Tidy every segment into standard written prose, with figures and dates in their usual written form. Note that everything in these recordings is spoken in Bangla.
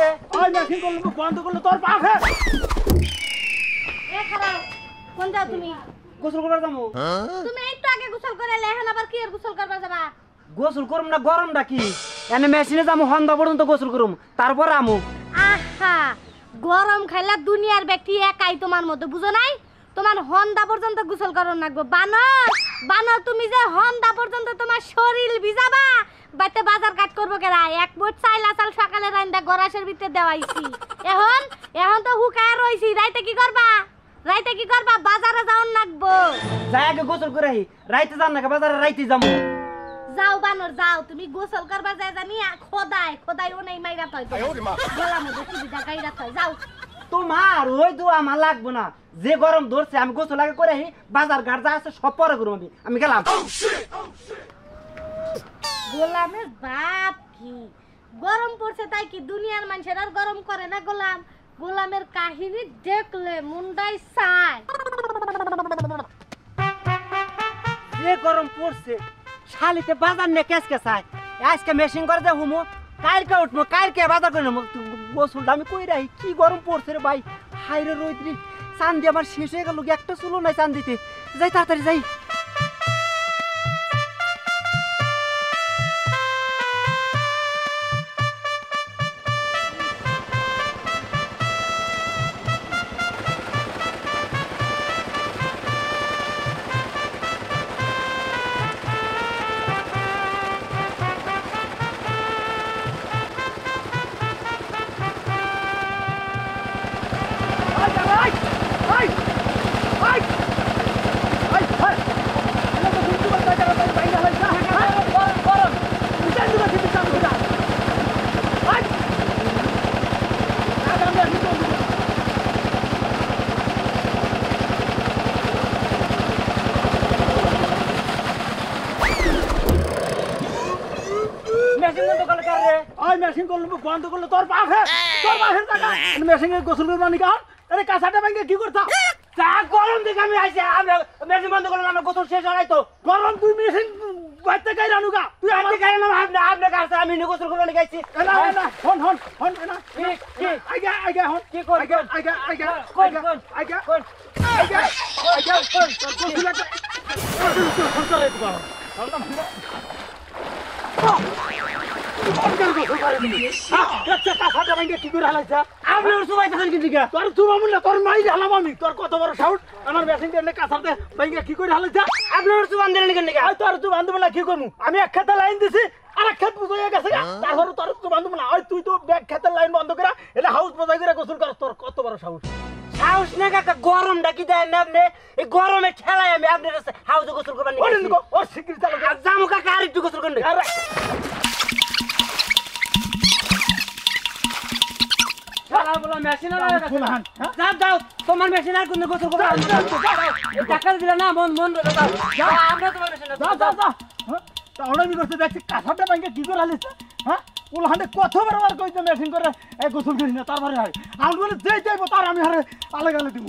রে ওই মেশিন করলে বন্ধ করলে তোর পাশে এ খারাপ কোন যাও তুমি গোসল করবার যাবো তুমি একটু আগে গোসল করে এখন আবার কি আর গোসল করবা যাবা গোসল করুম না গরমটা কি এনে মেশিনে যাবো হন্দা পর্যন্ত গোসল করুম তারপর আমু আহা গরম খাইলা দুনিয়ার ব্যক্তি একাই তোমার মতো বুঝো নাই তোমার হন্দা পর্যন্ত গোসল করন লাগবে বানর বানর তুমি যে হন্দা পর্যন্ত তোমার শরীর ভিজাবা বাইতে বাজার কাট করবো কেরা এক মুঠ চাইল আসাল সকালে রান্দা গরাসের ভিতরে দেওয়াইছি এখন এখন তো হুকায় রইছি রাইতে কি করবা বাজারে যাওন লাগবো যাই আগে গোসল করে আহি রাইতে যান না বাজারে রাইতে যাবো যাও বানর যাও তুমি গোসল করবা যায় জানি খোদাই ও নাই মাইরা তয় গলা মধ্যে সুবিধা গাইরা তয় যাও তোমার ওই দু আমার লাগবো না যে গরম ধরছে আমি গোসল আগে করে আহি বাজার ঘাট যা আছে সব পরে করবো আমি গেলাম গোলামের বাপ কি গরম পড়ছে তাই কি দুনিয়ার মানুষের আর গরম করে না গোলামের কাহিনী দেখলে মুন্ডাই চায় যে গরম পড়ছে শালিতে বাজার নে কেসকে চাই আজকে মেশিন করে দে হুমো কালকে উঠবো কালকে বাজার করে নেবো গোসলটা আমি কই রাই কি গরম পড়ছে রে ভাই হাইরে রইদ্রি চান্দি আমার শেষ হয়ে গেল একটা চুলো নাই চান্দিতে যাই তাড়াতাড়ি যাই মেশিন করলে বন্ধ করলে তোর পাশে টাকা মেশিনে গোসল করবো নাকি আরে কাঁচাটা ভেঙে কি করতাম চা গরম দেখে আমি আইছি মেশিন বন্ধ করলাম আমার গোসল শেষ হয় তো গরম তুই মেশিন বাইতে গাই রানুকা তুই আমার গায়ে নাম আপনার কাছে আমি গোসল করবো নাকি আইছি হন না আইগা হন কি কর আইগা তোর মাই হালাম আমি তোর কত বড় সাউন্ড আমার মেশিন কাছাতে ভাইঙ্গা কি করে হালাইছা আপনার চুবান দিলেন কেন তোর তুই বান্ধব না কি করবো আমি এক খেতে লাইন দিছি আর এক খেত বুঝে গেছে তারপরে তোর তুই বান্ধব না তুই তো ব্যাগ খেতের লাইন বন্ধ করে এটা হাউস বজাই করে গোসল কর তোর কত বড় সাউন্ড হাউস না কাকা গরম ডাকি দেন না আপনি এই গরমে ঠেলায় আমি আপনার হাউসে গোসল করবেন ও শিগগির চালু জামু কাকা আর একটু গোসল করেন যাও তোমার মেশিন আর কোন গোসল করবে টাকা দিলে না মন আমরা তোমার মেশিন আমি করতে দেখছি কাঁচাটা ব্যাংকে কি করে হালিস হ্যাঁ ওলাহান্ডে কত বার কইতে মেশিন করে গোসল করিস না তারপরে হয় আমি বলে যেই যাইব তার আমি হারে আলাদা আলাদা দিব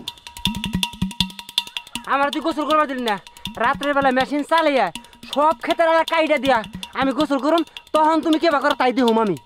আমার তুই গোসল করবা দিলি না রাত্রের বেলা মেশিন চালাইয়া সব ক্ষেতের কাইটা দিয়া আমি গোসল করুম তখন তুমি কেবা করো তাই দিহুম আমি